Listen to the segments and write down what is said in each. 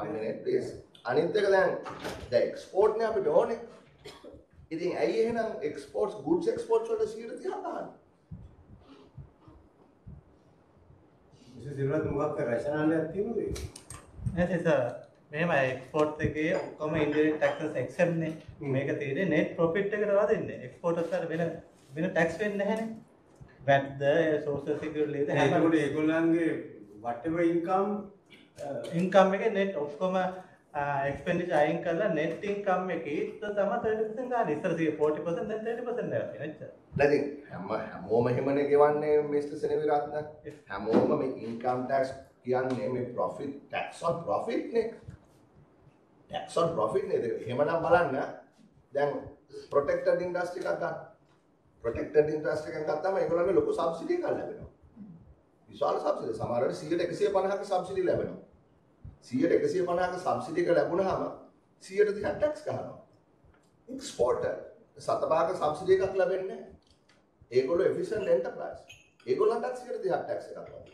1 minute please. අනිත් එක දැන් export නේ අපිට ඕනේ. ඉතින් ඇයි එහෙනම් exports goods exports වලට 130ක් ගන්න? ඉතින් සිල්වත් මොකක්ද රෂනල්යක් තියෙනවද? නෑ සර්. මෙහෙම එක්ස්පෝර්ට් එකේ ඔක්කොම ඉන්ඩිරෙක්ට් ටැක්සස් එක්සෙප්ට් නේ. මේක තියෙන්නේ net profit එකට වදින්නේ. එක්ස්පෝර්ටර්ස් වල වෙන ටැක්ස් වෙන්නේ නැහැනේ. VAT ද social security ද ඒකට ඒගොල්ලන්ගේ whatever income එකේ net ඔක්කොම expenditure අයින් කරලා net income එකේ තමයි 30% ගන්න. ඉස්සර 40% දැන් 30% නෙවෙයි නේද? නැතිනම් හැමෝම එහෙමනේ ගෙවන්නේ මිස්ටර් සෙනවිරත්න. හැමෝම මේ income tax කියන්නේ මේ profit tax on profit නේ. tax on profit නේද? එහෙමනම් බලන්න දැන් protected industry එකක් ගන්න. protected industry එකක් ගත්තාම ඒගොල්ලන්ගේ ලොකු subsidy එකක් ලැබෙනවා. විශාල subsidy සමහර වෙලාවට 100 150ක subsidy ලැබෙනවා. 100 150ක subsidy එක ලැබුණාම 130ක් tax ගන්නවා. exporter සතපහක subsidy එකක් ලැබෙන්නේ නැහැ. ඒගොල්ලෝ efficient enterprise. ඒගොල්ලන්ටත් 130ක් tax එකක් ලැබෙනවා.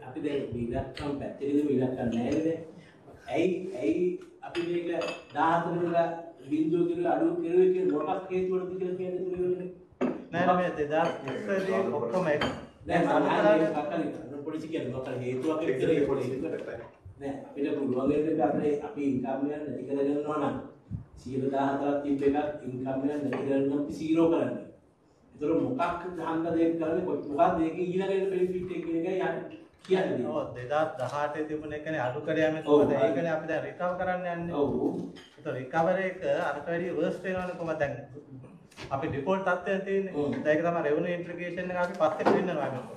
අපි දැන් විලක්කම් පැත්තේදී විලක්කම් නැහැ නේද? ඇයි අපි මේක 14 කියලා බිඳුව කියලා අඩු කරුවේ කියලා මොකක් හේතුවලද කියලා කියන්නේ නෑ මේ 2020 දී ඔක්කොම දැන් මම පොලිසිය කියන්නේ මොකක් හේතුවක් කියලා පොලිසියට නෑ අපිට පුළුවන් වෙන්නේ අපි ඉන්කම් එක නැති කරගන්නවා නම් 114ක් තිබ්බ එකක් ඉන්කම් එක නැති කරගන්න අපි 0 කරන්නේ. ඒතර මොකක් දාන්න දෙයක් කරන්නේ මොකක්ද මේක ඊළඟට බෙනිෆිට් එක කියන එකයි කියන්නේ. ඔව් 2018 තිබුණ එකනේ අඩු කර යන්නේ කොහොමද? ඒකනේ අපි දැන් රිකවර් කරන්න යන්නේ. ඔව්. ඒතර රිකවර් එක අරට වැඩි වර්ස්ට් වෙනවනේ කොහමද දැන් අපි ඩිෆෝල්ට් තත්ත්වයක් තියෙන්නේ. ඒක තමයි රෙවෙනියු ඉම්ප්ලිකේෂන් එක අපි පස්සේ දෙන්නවා මේක.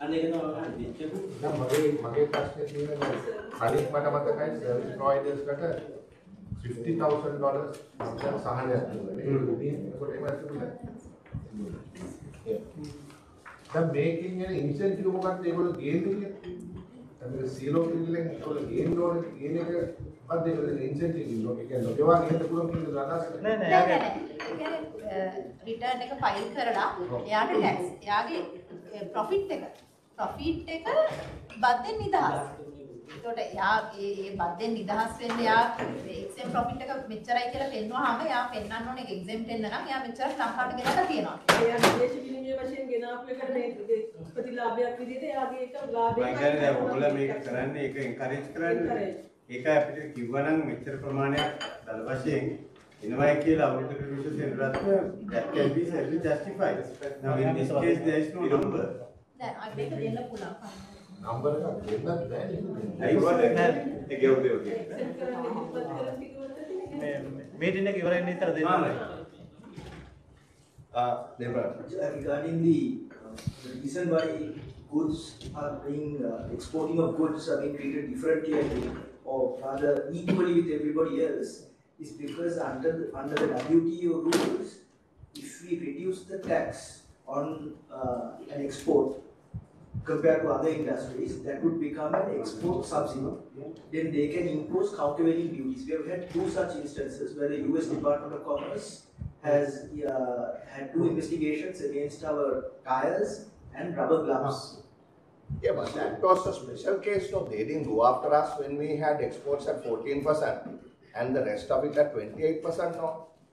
අන්න ඒක තමයි දෙච්චු. දැන් මගේ ප්‍රශ්නේ තියෙන්නේ අනිත් මට මතකයි සර්විස් ප්‍රොවයිඩර්ස්කට $50,000 සහනයක් දුන්නා. ඒකට ඒක තිබුණා. දැන් මේකෙන් එන ඉන්සෙන්ටිව් මොකක්ද ඒගොල්ලෝ ගේන්නේ කියන්නේ? දැන් මේක 0 කිල්ලෙන් ඒගොල්ලෝ ගේන්න ඕනේ කියන එක මොකක්ද ඒගොල්ලෝ ඉන්සෙන්ටිව් ඉන්නෝ? ඒ කියන්නේ නොගෙවා ගේන්න පුළුවන් කියන අදහස නෑ ඒ කියන්නේ රිටර්න් එක ෆයිල් කරලා එයාට ටැක්ස් එයාගේ ප්‍රොෆිට් එක බද්දෙන් නිදහස්. ඒකට එයා ඒ බද්දෙන් නිදහස් වෙන්න එයා එක්සෙම් ප්‍රොෆිට් එක මෙච්චරයි කියලා පෙන්වුවාම එයා පෙන්වන්න ඕනේ එක්සෙම්ට් වෙන්න නම් එයා මෙච්චර ලංකාවට ගෙනලා තියෙනවා. එයා විදේශ විනිමය වශයෙන් ගෙනාපු එකට මේ ප්‍රතිලාභයක් විදිහට එයාගේ එක ලාභයක්. මම කියන්නේ දැන් ඔයගොල්ලෝ මේක කරන්නේ ඒක එන්කරේජ් කරන්නේ. ඒක අපිට කිව්වනම් මෙච්චර ප්‍රමාණයක් දල වශයෙන් එනවයි කියලා අවුරුදු විශේෂ සෙන්රත්න that can be self justified. Now in this case there is no number. දැන් අපි මේක දෙන්න පුළුවන්. නම්බර් එකක් දෙන්නත් බෑ. ඒක ගෙවුදේ ඔකේ. මීටින් එක ඉවරෙන්න ඉතර දෙන්න. Regarding the reason why goods are being exporting of goods are being treated differently or rather equally with everybody else is because under the WTO rules, if we reduce the tax on an export compared to other industries, that would become an export subsidy. Then they can impose countervailing duties. We have had 2 such instances where the US Department of Commerce has had 2 investigations against our tires and rubber gloves. Yeah, but that was a special case. No, they didn't go after us when we had exports at 14% and the rest of it at 28%. No,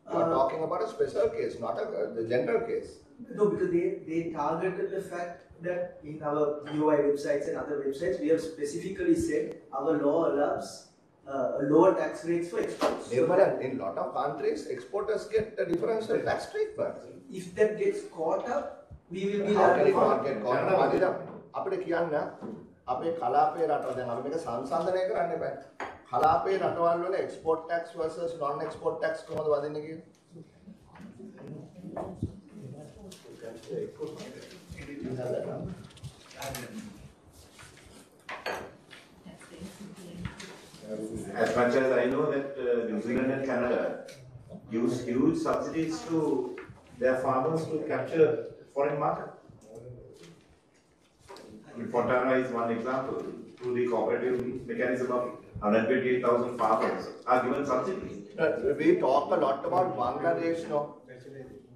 we are talking about a special case, not the general case. No, because they targeted the fact that in our UI websites and other websites, we have specifically said our law allows lower tax rates for exports. Different. In lot of countries, exporters get the differential tax treatment. If that gets caught up, we will be How can it liable. not get caught up? අපිට කියන්න අපේ කලාපයේ රටවල් දැන් අපි මේක සංසන්දනය කරන්න බෑ. කලාපයේ රටවල් වල export tax versus non export tax කොහොමද වදින්නේ කියන්නේ? As much as I know that New Zealand and Canada use huge subsidies to their farmers to capture foreign market. Fontana is one example. Through the cooperative mechanism of 128,000 farmers are given subsidies. We talk a lot about Bangladesh, no?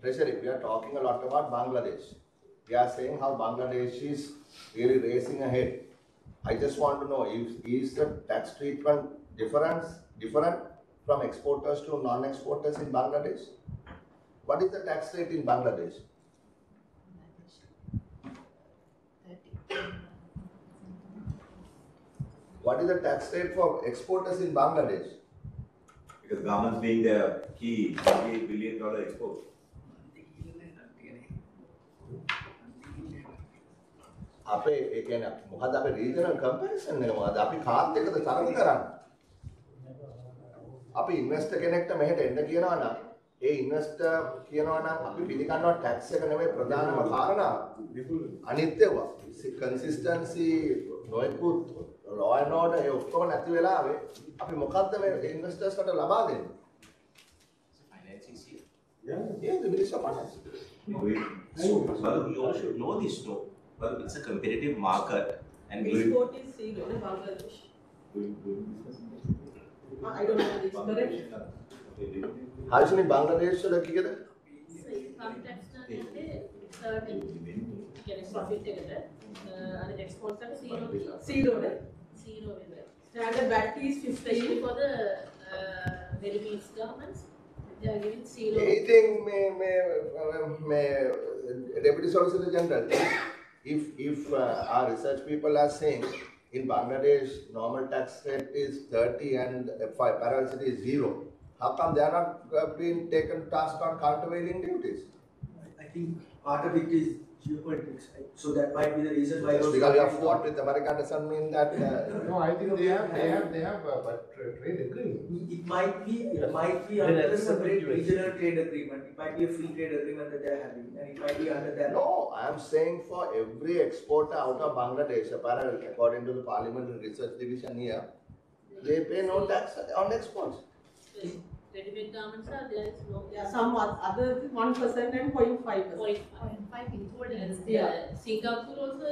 Treasury, we are talking a lot about Bangladesh. We are saying how Bangladesh is really racing ahead. I just want to know, is the tax treatment different from exporters to non-exporters in Bangladesh? What is the tax rate in Bangladesh? What is the tax rate for exporters in Bangladesh? Because garments being their key $28 billion export. අපේ ඒ කියන්නේ මොකද අපේ regional comparison එක මොකද අපි කාත් එක්කද තරඟ කරන්නේ අපි ඉන්වෙස්ටර් කෙනෙක්ට මෙහෙට එන්න කියනවා නම් ඒ ඉන්වෙස්ටර් කියනවා නම් අපි පිළිගන්නවා ටැක්ස් එක නෙමෙයි ප්‍රධානම කාරණාව අනිත් ඒවා කන්සිස්ටන්සි නොයෙකුත් law and order ඒ ඔක්කොම නැති වෙලාවේ අපි මොකද්ද මේ ඉන්වෙස්ටර්ස්ට ලබා දෙන්නේ finance is here. Yeah, the Minister of Finance. So, well, you all should know this, no? Well, it's a competitive market, and Export is zero in Bangladesh. I don't know this, correct? Harsha in Bangladesh වල කීයද? Income tax නැත්තේ 30 කියන්නේ profit එකට අර export එක zero නේ. Zero වෙනවා. Standard VAT is 15 for the very means governments. They are giving zero. Anything may Deputy Solicitor General, if our research people are saying in Bangladesh normal tax rate is 30 and parallel is 0, how come they are not being taken task on countervailing duties? I think part of it is geopolitics, right? So that might be the reason why. Because we have fought with America doesn't mean that. No, I think they have but trade agreement. It might be under a separate regional trade agreement. It might be a free trade agreement that they are having, and it might be under that. No, I am saying for every exporter out of Bangladesh, apparently according to the Parliamentary Research Division here, they pay no tax on exports. Ready-made garments are there is no. Yeah, some other 1% and 0.5%. 0.5 included in Yeah, Singapore also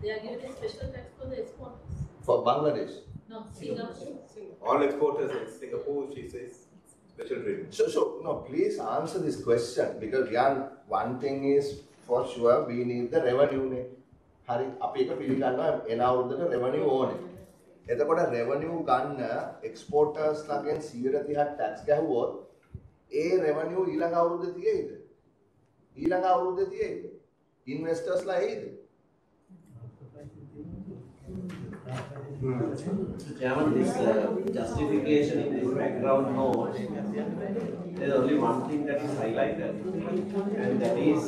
they are giving a special tax for the exporters. For Bangladesh. No, Singapore. All exporters in Singapore, she says, special treatment. So no, please answer this question because one thing is for sure we need the revenue. Hari, අපි එක පිළිගන්නවා එන අවුරුද්දට revenue ඕනේ. එතකොට revenue ගන්න exporters ලාගෙන් 130ක් tax ගැහුවොත් ඒ revenue ඊළඟ අවුරුද්දේ තියෙයිද? ඊළඟ අවුරුද්දේ තියෙයිද? investors ලා එයිද? Chairman, this justification in this background note, there's only one thing that is highlighted, and that is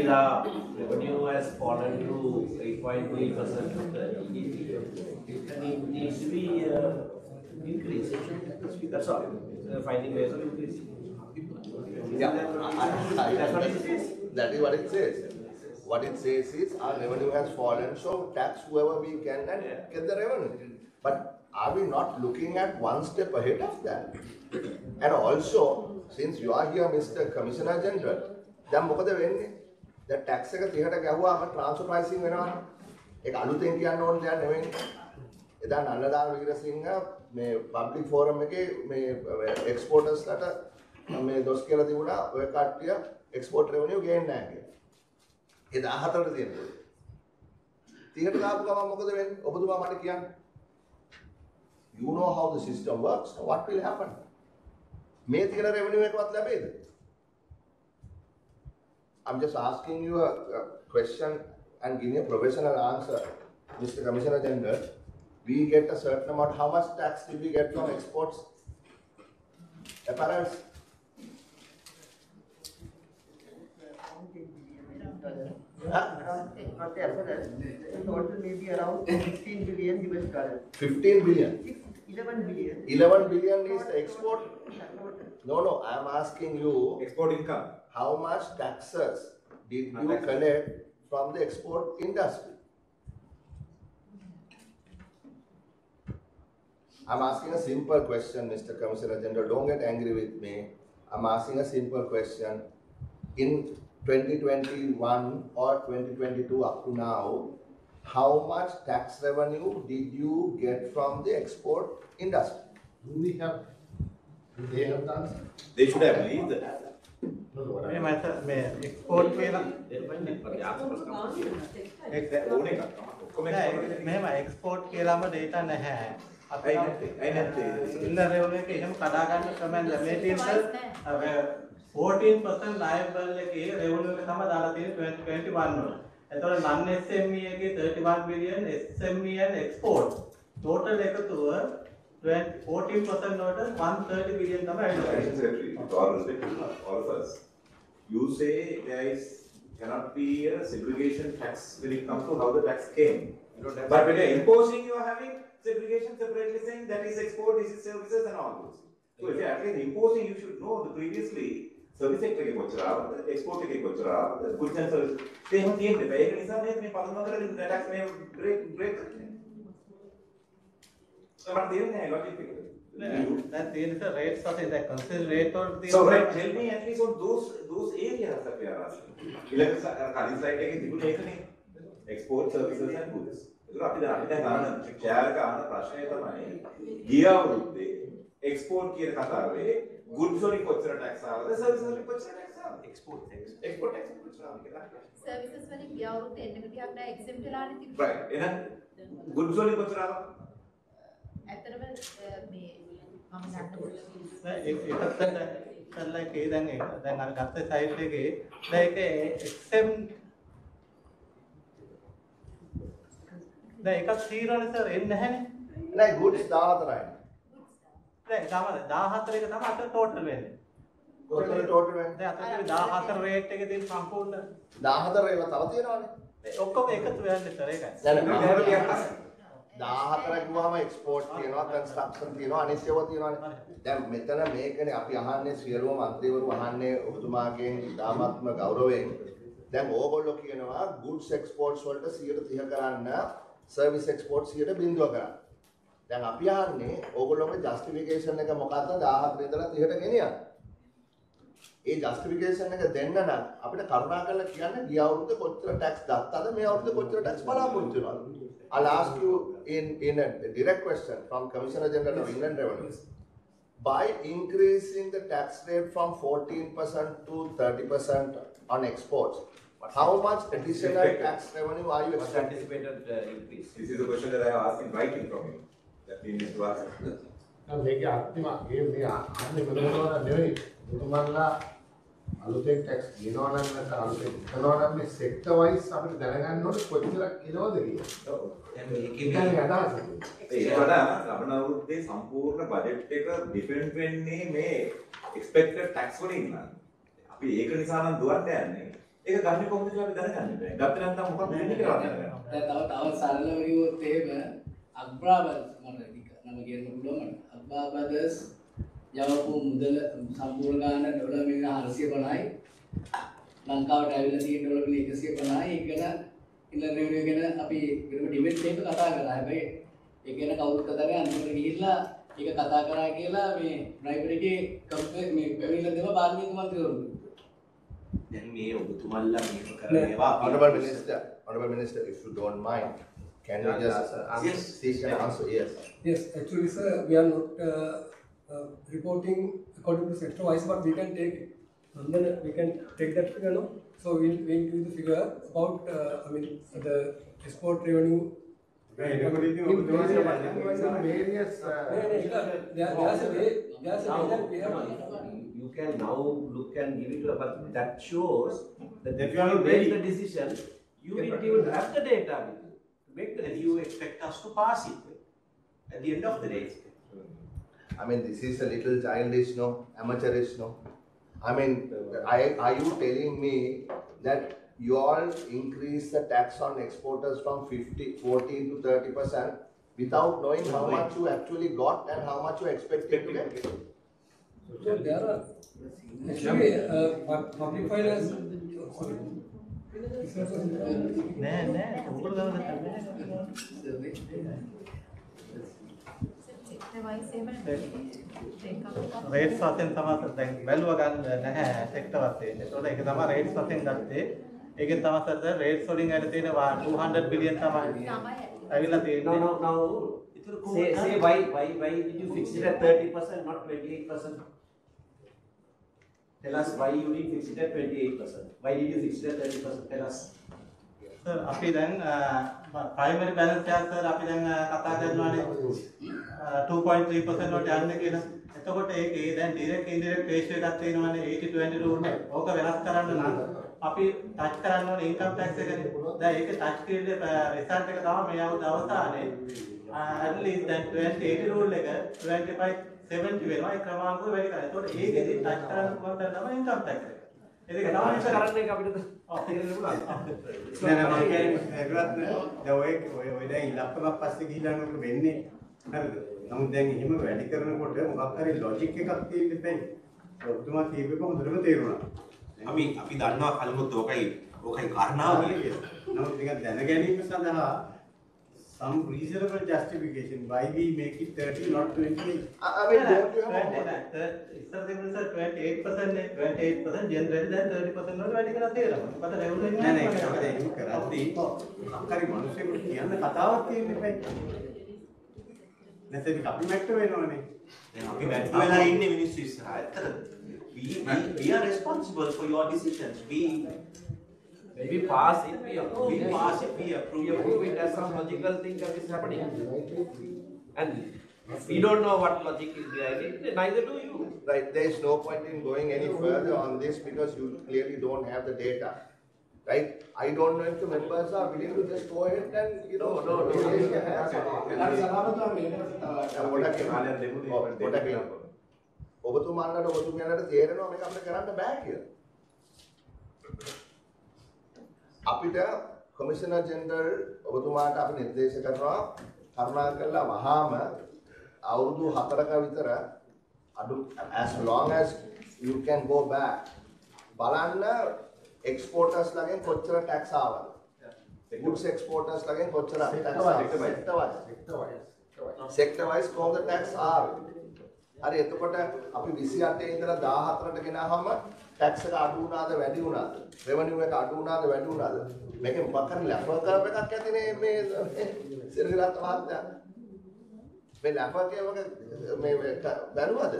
our revenue has fallen to 8.3% of the GDP, and it needs to be increased. That's all. Finding ways of increasing. Yeah, that's what it says. That is what it says. What it says is our revenue has fallen, so tax whoever we can and get the revenue. But are we not looking at one step ahead of that? And also, since you are here, Mr. Commissioner General, then මොකද වෙන්නේ? දැන් tax එක 30ට ගැහුවාම transfer pricing වෙනවනේ. ඒක අලුතෙන් කියන්න ඕන දෙයක් නෙවෙයි. එදා නන්නදාන වික්‍රසිංහ මේ public forum එකේ මේ exporters ලාට මේ දොස් කියලා තිබුණා ඔය කට්ටිය export revenue gain නැහැ කියලා. ඒ 14ට තියෙනවා. 30ට දාපු ගමන් මොකද වෙන්නේ? ඔබතුමා මට කියන්න. You know how the system works. So what will happen? මේ තියෙන revenue එකවත් ලැබෙයිද? I'm just asking you a question and giving a professional answer, Mr. Commissioner General. We get a certain amount. How much tax did we get from exports? Apparels. Not the apparel. The total may be around 16 billion US dollars. 15 billion. 11 billion. 11 billion is the export. No, I am asking you. Export income. How much taxes did you collect from the export industry? I'm asking a simple question, Mr. Commissioner General. Don't get angry with me. I'm asking a simple question. In 2021 or 2022 up to now, how much tax revenue did you get from the export industry? Do they have the answer? They should have leave that. මේ මත මේ export කියලා මෙහෙම export කියලාම data නැහැ. අපි ඉන්න රෙවුල් එකේ එහෙම කඩා ගන්න ක්‍රමයක් මේ තියෙන 14% liable එකේ රෙවුල් එක තමයි දාලා තියෙන්නේ 2021 වල. එතකොට non SME එකේ 31 billion SME and export total එකතුව 14% වලට 130 billion තමයි ඇවිල්ලා. All respect to all of us. You say there cannot be a segregation tax when it comes to how the tax came. But when you're imposing, you are having segregation separately saying that is export, this is services and all those. So if you're actually imposing, you should know the previously service sector ke kochara, export ke kochara, goods and services. They have changed it. Ek nisa ne apne padana kare tax mein break karne. So what they have logic figure. That there is a rate something that consider rate or the So right, tell me at least on those areas that we are asking. Like current slide එකේ තිබුණේ ඒකනේ. Export services and goods. ඒක අපි දැන් ගන්න share එක අහන ප්‍රශ්නය තමයි ගිය අවුරුද්දේ export කියන කතාවේ goods වලින් කොච්චර tax ආවද services වලින් කොච්චර tax ආවද export tax කොච්චර ආවද කියලා. Services වලින් ගිය අවුරුද්දේ එන්න ටිකක් නෑ exempt වෙලානේ තිබුණේ. Right. එහෙනම් goods වලින් කොච්චර ආවද? ඇත්තටම මේ මම දැන් අර ගත්ත සයිට් එකේ දැන් ඒක exempt දැන් එකක් 0 නේ සර් එන්නේ නැහැනේ. නෑ goods 14යි. දැන් තමයි 14 එක තමයි අතට total වෙන්නේ. කොතන total වෙන්නේ? දැන් අතට 14 rate එකේ තියෙන සම්පූර්ණ 14 ඒවා තව තියෙනවනේ. ඔක්කොම එකතු වෙන්නේ සර් ඒකයි. දැන් 14 කිව්වම එක්ස්පෝර්ට් තියෙනවා, කන්ස්ට්‍රක්ෂන් තියෙනවා, අනිත් ඒවා තියෙනවානේ. දැන් මෙතන මේකනේ අපි අහන්නේ සියලුම මන්ත්‍රීවරු අහන්නේ ඔබතුමාගෙන් ඉතාමත්ම ගෞරවයෙන්. දැන් ඕගොල්ලෝ කියනවා goods exports වලට 130 කරන්න, service exports 0% කරන්න. දැන් අපි අහන්නේ ඕගොල්ලෝගේ justification එක මොකක්ද 14 ඉඳලා 30ට ගෙනියන්න. ඒ justification එක දෙන්න නම් අපිට කරුණා කරලා කියන්න ගිය අවුරුද්ද කොච්චර tax ගත්තද මේ අවුරුද්ද කොච්චර tax බලාපොරොත්තු වෙනවද? I'll ask you in a direct question from Commissioner General of Inland Revenue. By increasing the tax rate from 14% to 30% on exports, how much additional tax revenue are you expecting? Anticipated increase. This is the question that I have asked in writing from you. That we need to ask. මේක අන්තිම මේ අන්නේ මොනවද නෙවෙයි. මුතුමන්ලා අලුතෙන් tax ගෙනනවා නම් නැත්නම් අලුතෙන් කරනවා නම් මේ සෙක්ටර් වයිස් අපිට දැනගන්න ඕනේ කොච්චරක් එනවද කියලා. ඔව්. දැන් මේකේ අදහස. ඒක වඩා ලබන අවුරුද්දේ සම්පූර්ණ බජට් එක ඩිපෙන්ඩ් වෙන්නේ මේ expected tax වලින් නම්. අපි ඒක නිසා නම් දුවන්න යන්නේ. ඒක ගන්න කොහොමද කියලා අපි දැනගන්න බෑ. ගත්තේ නැත්නම් මොකක්ද වෙන්නේ කියලා දැනගන්න. දැන් තව සරලව කිව්වොත් එහෙම අග්‍රාබද් මම කියන්න පුළුවන් අග්‍රාබදස් යවපු මුදල සම්පූර්ණ ගන්න ඩොලර් මිලියන 450යි ලංකාවට ඇවිල්ලා තියෙන ඩොලර් මිලියන 150යි ඒක ගැන ඉන්ලන්ඩ් රෙවිනියු ගැන අපි වෙනම ඩිබේට් එකක කතා කරා හැබැයි ඒක ගැන කවුරුත් කතා කරන්නේ අන්තිමට ගිහිල්ලා ඒක කතා කරා කියලා මේ බ්‍රයිබරි එකේ කම්ප්ලේන්ට් මේ පැමිණිල්ල දෙව පාර්ලිමේන්තු මන්ත්‍රීවරු දැන් මේ ඔබතුමන්ලා මේක කරේවා Honorable Minister, if you don't mind, can you just seek an answer? Yes, actually, sir, we are not reporting according to sector wise, but we can take and then we can take that figure, no? So we'll give the figure about the export revenue. various you can now look and give it to, but that shows that if you make the decision, you didn't even have the data with you to make the decision. You expect us to pass it at the end of the day. I mean, this is a little childish, no? Amateurish, no? I mean, are you telling me that you all increase the tax on exporters from 14 to 30% without knowing how much you actually got and how much you expected to get? So there are actually public finance. Rates වශයෙන් තමයි දැන් වැලුව ගන්න නැහැ sector වශයෙන්. ඒතකොට ඒක තමයි rates වශයෙන් ගත්තේ. ඒකෙන් තමයි සර් රේට්ස් වලින් ඇවිල්ලා තියෙන 200 බිලියන් තමයි ඇවිල්ලා තියෙන්නේ. No. Say why did you fix it at 30%, not 28%? Tell us why you did fix it at 28%. Why did you fix it at 30%? Tell us. Sir, අපි දැන් primary balance share sir අපි දැන් කතා කරනවානේ 2.3% වලට යන්න කියලා. එතකොට ඒකේ දැන් direct indirect ratio එකක් තියෙනවානේ 80-20 rule එක. ඕක වෙනස් කරන්න නම් අපි touch කරන්න ඕනේ income tax එකනේ. දැන් ඒක touch කරලා result එක තමයි මේ අවුරුදු අවසානයේ at least දැන් 2080 rule එක 2570 වෙනවා. ඒ ක්‍රමානුකූලව වැඩි කරලා. එතකොට ඒකෙදි touch කරන්න පුළුවන් තැන තමයි income tax එක. ඒක තමයි කරන්නේ අපිට තේරෙන්න පුළුවන්. නෑ මම කියන්නේ ඒවත් දැන් ඔය දැන් ඉලක්කමක් පස්සේ ගිහිල්ලා නෝක වෙන්නේ හරිද? නමුත් දැන් එහෙම වැඩි කරනකොට මොකක් හරි ලොජික් එකක් තියෙන්න ඉතින් ඔබතුමා කියපේක හොඳටම තේරුණා. අපි දන්නවා කලිමුත් ඕකයි කාරණාව කියලා. නමුත් ඒක දැන ගැනීම සඳහා some reasonable justification why we make it 30 not 28. I mean, don't you have ඉස්සර තිබුණ සර් 28% generally දැන් 30% වල වැඩි කරලා තියෙනවා. මොකද රෙවුලර් නෑ නෑ ඒක තමයි එහෙම කරද්දී අක්කරි මිනිස්සුන්ට කියන්න කතාවක් තියෙන්න බෑ. නැත්නම් අපි මැට්ට වෙනවනේ. දැන් අපි මැට්ට වෙලා ඉන්නේ මිනිස්සු ඉස්සරහා. ඇත්තටද? We are responsible for your decisions. We pass it, we approve we pass it, we approve it as some logical thing that is happening. And we don't know what logic is behind it, neither do you. Right, there is no point in going any further on this because you clearly don't have the data. Right? I don't know if the members are willing to just go ahead and, raise their hands. ඔබතුමාලට තේරෙනවා මේක අපිට කරන්න බෑ කියලා. අපිට කමිෂනර් general ඔබතුමාට අපි නිර්දේශ කරනවා කරුණාකරලා වහාම අවුරුදු 4ක විතර අඩු as long as you can go back බලන්න exporters ලාගෙන් කොච්චර tax ආවද goods exporters ලාගෙන් කොච්චර tax sector wise කොහොමද tax ආවේ හරි එතකොට අපි 28 ඉඳලා 14ට ගෙනාවම tax එක අඩු වුණාද වැඩි වුණාද revenue එක අඩු වුණාද වැඩි වුණාද මේකෙන් මොකක් හරි ලැපර් කර්ව් එකක් ඇතිනේ මේ සිරිලත් මහත්තයා මේ ලැපර් කර්ව් එක මේ බැලුවද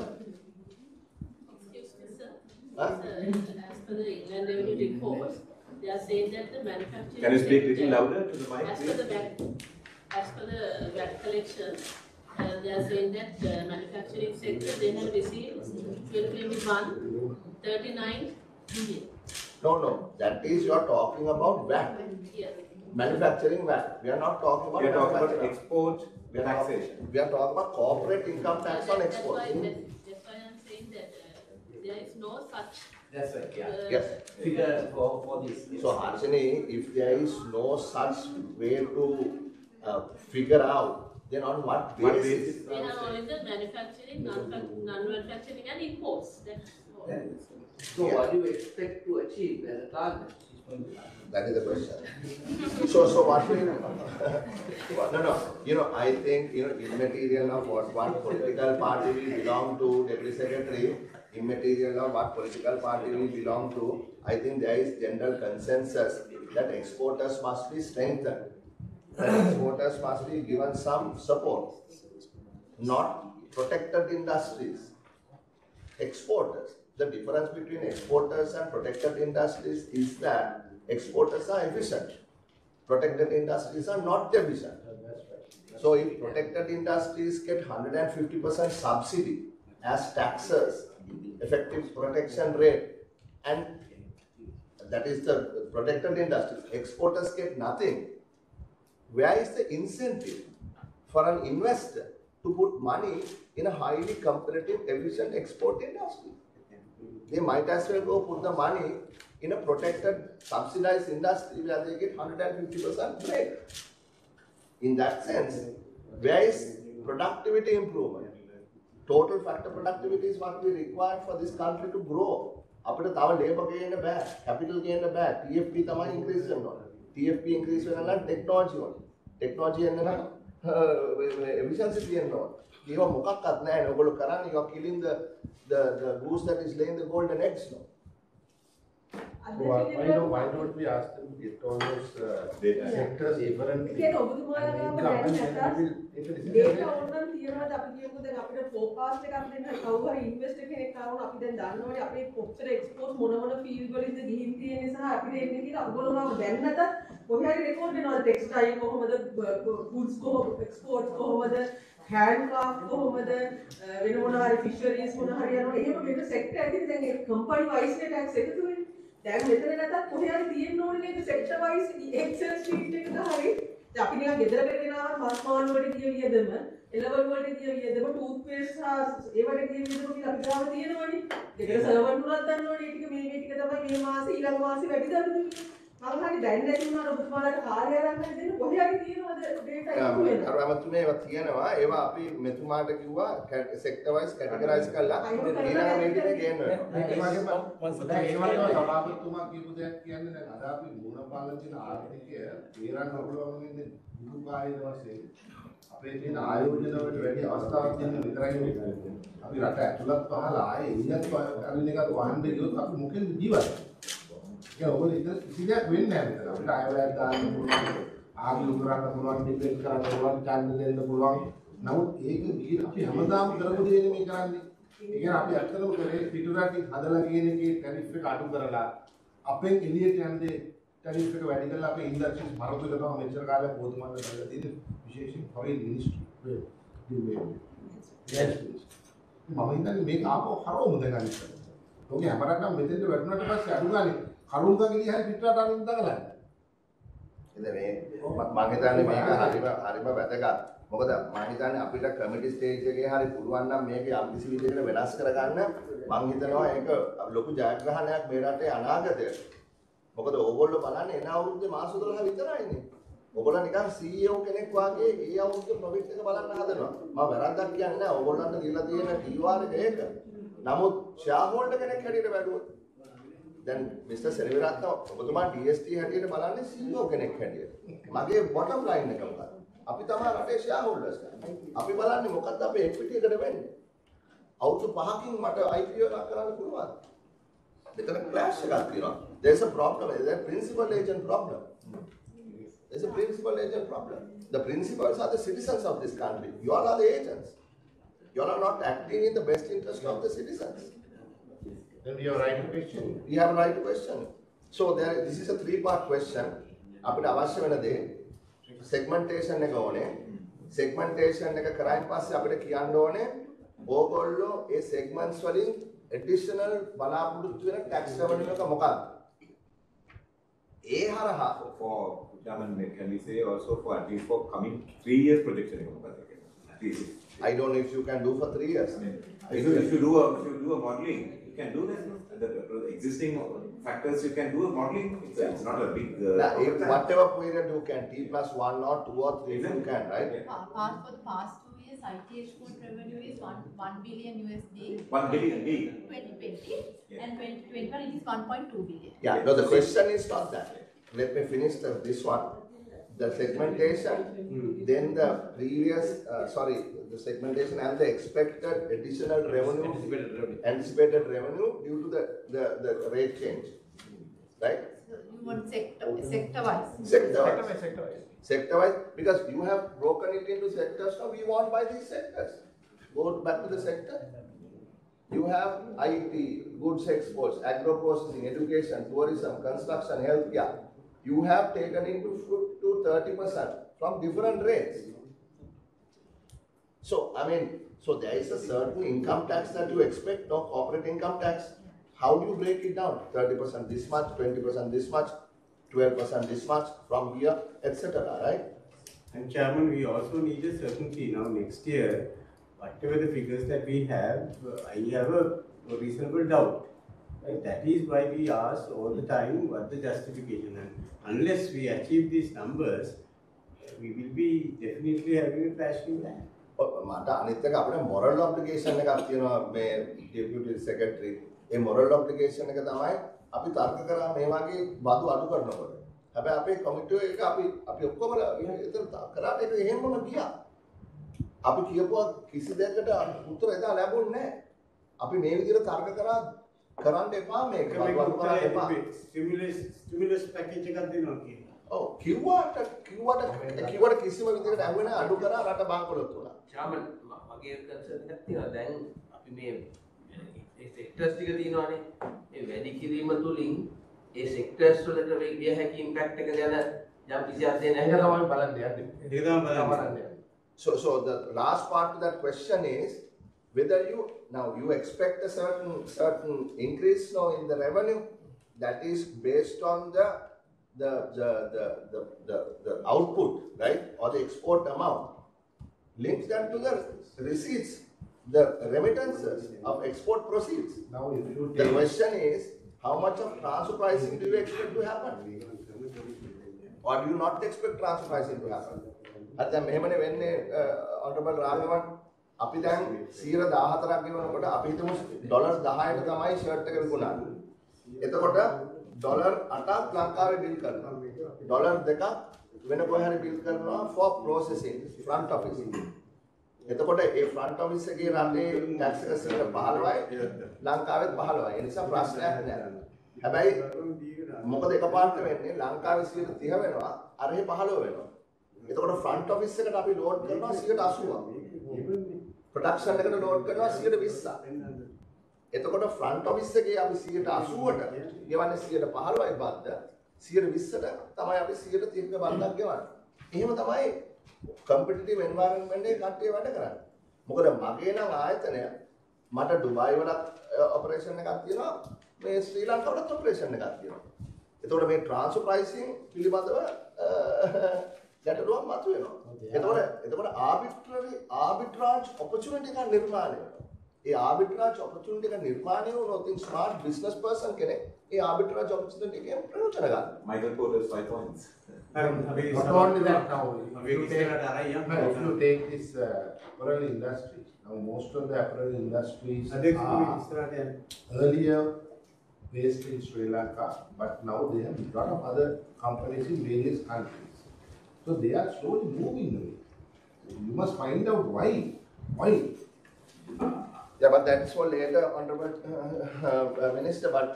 As per the Inland Revenue reports, they are saying that the manufacturing. Can you speak little louder to the mic, As per the VAT collection, they are saying that the manufacturing sector they have received 2021 39 billion. No, that is you are talking about VAT. Yes. Manufacturing VAT. We are not talking about. We are talking about export taxation. We are talking about corporate income tax on export. That's why I am saying that there is no such. That's right, yeah. Yes. Figure for this. So Harshini, if there is no such way to figure out, then on what basis? They have only the manufacturing, non-manufacturing and imports. That's all. So what do you expect to achieve as a target? That is the question. So what we no. I think immaterial of what political party will belong to, Deputy Secretary. Immaterial of what political party will belong to. I think there is general consensus that exporters must be strengthened. That exporters must be given some support, not protected industries. Exporters. The difference between exporters and protected industries is that exporters are efficient. Protected industries are not efficient. So if protected industries get 150% subsidy as taxes, effective protection rate, and that is the protected industries, exporters get nothing. Where is the incentive for an investor to put money in a highly competitive, efficient export industry? They might as well go put the money in a protected, subsidized industry where they get 150% break. In that sense, where is productivity improvement? Total factor productivity is what we require for this country to grow. අපිට තව labor ගේන්න බෑ, capital ගේන්න බෑ, TFP තමයි increase වෙන්න ඕන. TFP increase වෙන්න නම් technology ඕන. Technology එන්න නම් efficiency තියෙන්න ඕන. ඒවා මොකක්වත් නැහැ. ඔයගොල්ලෝ කරන්නේ you are killing the goose that is laying the golden eggs now. Why don't we ask them to get all those sectors differently? Again, data ඕනනම් තියනවාද අපි කියමුකෝ දැන් අපිට forecast එකක් දෙන්න කවුරු හරි ඉන්වෙස්ටර් කෙනෙක් ආවොත් අපි දැන් දන්නවනේ අපේ කොච්චර එක්ස්පෝර්ට් මොන ෆීල්ඩ් වලින්ද ගිහින් තියෙන නිසා අපිට එන්නේ කියලා අපගොල්ලෝම දැන් නැත කොහේ හරි රෙකෝඩ් වෙනවද ටෙක්ස්ටයිල් කොහොමද goods කොහොමද එක්ස්පෝර්ට් කොහොමද handcraft කොහොමද වෙන මොන හරි fisheries මොන හරි යනවා එහෙම වෙන සෙක්ටර් ඇතුලේ දැන් ඒ කම්පැනි වයිස් නේ ටැක්ස් එකතු වෙන්නේ දැන් මෙතන නැතත් කොහේ හරි තියෙන්න ඕනේ නේද සෙක්ටර් වයිස් එක්සෙල් ෂීට් එකක හරි දැන් අපි නිකන් ගෙදරකට ගෙනාවත් මස් මාළු වලට ගිය වියදම එළවලු වලට ගිය වියදම ටූත් පේස්ට් ඒවට ගිය වියදම කියලා අපි ගාව තියෙනවනේ ගෙදර සර්වර් තුනක් දන්නවනේ ඒ ටික මේ ටික තමයි මේ මාසේ ඊළඟ මාසේ වැඩි දරුද කියලා මම හරි දැන් නැති වුණා ඔබතුමාලට කාර්ය ආරම්භ හරි දෙන්න කොහේ හරි තියෙනවද ඩේටා එක අර අමතුනේ ඒවා තියෙනවා ඒවා අපි මෙතුමාට කිව්වා සෙක්ටර් වයිස් කැටගරයිස් කරලා ඊළඟ මීටින් එකේ ගේන්න වෙනවා සභාපතිතුමා කියපු දෙයක් කියන්නේ දැන් අද අපි මුණ පාලන තියෙන ආර්ථිකය තීරණ නොකරන ඉන්නේ දුරු කාලීන වශයෙන් අපේ තියෙන ආයෝජන වලට වැඩි අවස්ථාවක් දෙන්න විතරයි මේ අපි රට ඇතුළත් පහලා ආයේ ඉන්නත් අරින එකත් වහන්න ගියොත් අපි මොකෙන්ද ජීවත් වෙන්නේ ඒක ඔයගොල්ලෝ ඉතින් කිසි දෙයක් වෙන්නේ නැහැ මෙතන අපිට ආයවැයක් දාන්න පුළුවන් ආගලු කරන්න පුළුවන් ඩිබේට් කරන්න පුළුවන් ඡන්ද දෙන්න පුළුවන් නමුත් ඒක අපි හැමදාම කරපු දේ නෙමෙයි කරන්නේ ඒ කියන්නේ අපි ඇත්තටම කරේ පිටුරටින් හදලා කියන එකේ ටැරිෆ් එක අඩු කරලා අපෙන් එළියට යන්නේ ටැරිෆ් එක වැඩි කරලා අපේ ඉන්ඩස්ට්‍රීස් මරතු එක තමයි මෙච්චර කාලයක් පොදුමන්න කරලා තියෙන්නේ විශේෂයෙන් ෆොරින් මිනිස්ට්‍රි මම හිතන්නේ මේක ආපහු හරවමු දැන් අනිත් ඔගේ හැමරටම මෙතෙන්ට වැටුණාට පස්සේ අඩු ගානේ කරුණා ගිලිය හරි පිටරට අරින්න දකලා ඉතින් මේ මම හිතන්නේ මේක හරිම වැදගත් මොකද මම හිතන්නේ අපිට කමිටි ස්ටේජ් එකේ හරි පුළුවන් නම් මේක යම් කිසි විදිහකට වෙනස් කරගන්න මම හිතනවා ඒක ලොකු ජයග්‍රහණයක් මේ රටේ අනාගතයට මොකද ඕගොල්ලෝ බලන්නේ එන අවුරුද්දේ මාස 12 විතරයිනේ ඕගොල්ලෝ නිකන් CEO කෙනෙක් වාගේ ඒ අවුරුද්දේ ප්‍රොෆිට් එක බලන්න හදනවා මම වැරද්දක් කියන්නේ නැහැ ඕගොල්ලන්ට දීලා තියෙන TR එක ඒක නමුත් ෂෙයාර් කෙනෙක් හැටියට වැඩුවොත් දැන් මිස්ටර් සෙනවිරත්න ඔබතුමා DST හැටියට බලන්නේ CEO කෙනෙක් හැටියට මගේ බොටම් ලයින් එක මොකක්ද අපි තමයි රටේ ෂෙයාර් හෝල්ඩර්ස් අපි බලන්නේ මොකක්ද අපේ එක්විටි එකට වෙන්නේ අවුරුදු 5කින් මට IPO එකක් කරන්න පුළුවන් මෙතන ක්ලෑෂ් එකක් තියෙනවා there's a problem there's a principal agent problem there's a principal agent problem the principals are the citizens of this country you all are the agents you all are not acting in the best interest of the citizens then we have right to question we have a right to question so this is a three-part question අපිට අවශ්‍ය වෙන දේ segmentation එක ඕනේ segmentation එක කරායින් පස්සේ අපිට කියන්න ඕනේ ඕගොල්ලෝ ඒ segments වලින් additional බලාපොරොත්තු වෙන tax revenue එක මොකක්ද ඒ හරහා for Chairman, can we say also for at least for coming 3 years projection එක මොකක්ද at least I don't know if you can do for 3 years if you do a modeling you can do that the existing factors you can do a modeling it's not a big whatever period you can T plus 1 or 2 or 3 you can right for the past 2 years IT export revenue is 1 billion USD 1 billion 2020 and 2021 it is 1.2 billion yeah no the question is not that let me finish this one the segmentation then the previous the segmentation and the expected additional revenue anticipated revenue due to the rate change right so you want sector wise sector wise because you have broken it into sectors now we want by these sectors go back to the sector you have IT goods exports agro processing education tourism construction healthcare you have taken into to 30% from different rates so I mean so there is a certain income tax that you expect no corporate income tax how do you break it down 30% this much 20% this much 12% this much from here etc right and Chairman we also need a certainty now next year whatever the figures that we have I have a reasonable doubt right? That is why we ask all the time what the justification and unless we achieve these numbers we will be definitely having a crash in that මට අනිත් එක අපේ moral obligation එකක් තියෙනවා මේ deputy secretary ඒ moral obligation එක තමයි අපි තර්ක කරා මේ වගේ බදු අඩු කරනකොට හැබැයි අපේ කමිටුව එක අපි ඔක්කොම එතන කරාට ඒක එහෙමම ගියා අපි කියපුවා කිසි දෙයකට උත්තර එදා ලැබුණේ නැහැ අපි මේ විදිහට තර්ක කරා කරන්න එපා මේක බලවත් කරන්න එපා. ස්ටිමුලස් පැකේජ් එකක් දෙනවා කියලා. ඔව් කිව්වට කිසිම විදිහකට ඇහුවේ නැහැ අඩු කරා රට බංකොලොත් වුණා. ශාමන් මගේ කන්සර්න් එකක් තියෙනවා. දැන් අපි මේ සෙක්ටර්ස් ටික තියෙනවානේ. මේ වැඩි කිරීම තුලින් ඒ සෙක්ටර්ස් වලට විය හැකි ඉම්පැක්ට් එක ගැන යම් කිසි අධ්‍යයනයක් නැහැ තමයි බලන්න යන්නේ. ඒක තමයි බලන්න. So the last part to that question is whether you expect a certain increase now in the revenue that is based on the output, right, or the export amount. Links that to the receipts, the remittances of export proceeds. Now, if you the question is how much of transfer pricing do you expect to happen, or do you not expect transfer pricing to happen? At the මෙහෙමනේ වෙන්නේ honorable රාඝවන් අපි දැන් 114ක් ගෙවනකොට අපි හිතමු dollar 10ට තමයි shirt එක විකුණන්නේ. එතකොට dollar 8ක් ලංකාවේ බිල් කරනවා. ඩොලර් 2ක් වෙන කොහේ හරි බිල් කරනවා for processing front office. එතකොට ඒ front office එකේ රටේ tax එක 15යි ලංකාවෙත් 15යි. ඒ නිසා ප්‍රශ්නයක් නැහැ. හැබැයි මොකද එකපාරට වෙන්නේ ලංකාවේ 30 වෙනවා අරහේ 15 වෙනවා. එතකොට front office එකට අපි load කරනවා 80%. production එකට load කරනවා 20%. එතකොට front office එකේ අපි 80%ට ගෙවන්නේ 15%යි බද්ද 20%ට තමයි අපි 130ක බද්දක් ගෙවන්නේ. එහෙම තමයි competitive environment එකේ කට්ටිය වැඩ කරන්නේ. මොකද මගේ නම් ආයතනය මට ඩුබායි වලත් operation එකක් තියෙනවා මේ ශ්‍රී ලංකාවලත් operation එකක් තියෙනවා. එතකොට මේ transfer pricing පිළිබඳව ගැටලුවක් මතුවෙනවා. එතකොට arbitrage opportunity එකක් නිර්මාණය වෙනවා. ඒ arbitrage opportunity එක නිර්මාණය වුණොත් smart business person කෙනෙක් ඒ arbitrage opportunity එකෙන් ප්‍රයෝජන ගන්නවා. Michael Porter's 5 points. Not only that, now if you take this apparel industry, now most of the apparel industries are earlier based in Sri Lanka, but now they have a lot of other companies in various countries. So they are slowly moving away. You must find out why. Why? Yeah, but that's for later, Honorable Minister. But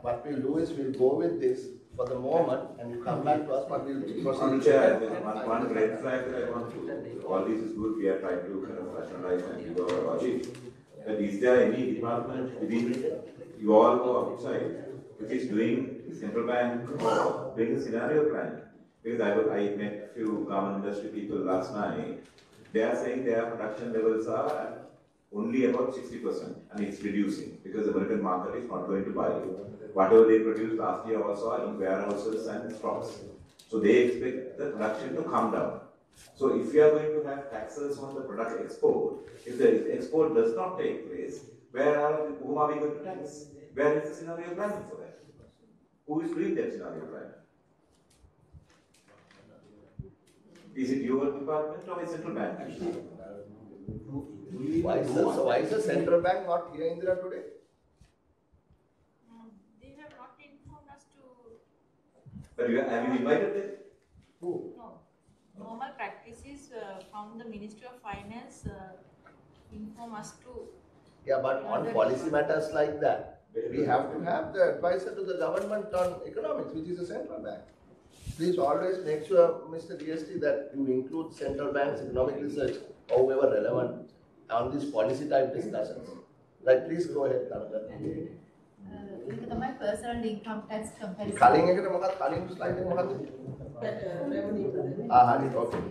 what we'll do is we'll go with this for the moment, and you come back to us. But we'll proceed. One red flag that I want to. All this is good. We are trying to kind of rationalize and give our logic. But is there any department within you all go outside which is doing central bank or doing a scenario plan? Because I met a few government industry people last night. They are saying their production levels are only about 60%, and it's reducing because the American market is not going to buy whatever they produced last year also are in warehouses and stocks. So they expect the production to come down. So if we are going to have taxes on the product export, if the export does not take place, whom are we going to tax? Where is the scenario planning for that? Who is doing that scenario planning? Is it your department or a central bank? Why is the central bank not here, Indira, today? They have not informed us to. But have you invited them? Who? No. Normal practices from the Ministry of Finance inform us to. Yeah, but on policy matters like that, we have to have the advisor to the government on economics, which is the central bank. Please always make sure, Mr. DST, that you include central banks, economic research, or whoever relevant on these policy type discussions. Right, please go ahead, Taragaka. ඒක තමයි personal income tax comparison. කලින් එකට මොකක්ද කලින් slide එක මොකක්ද? revenue. හරි, okay.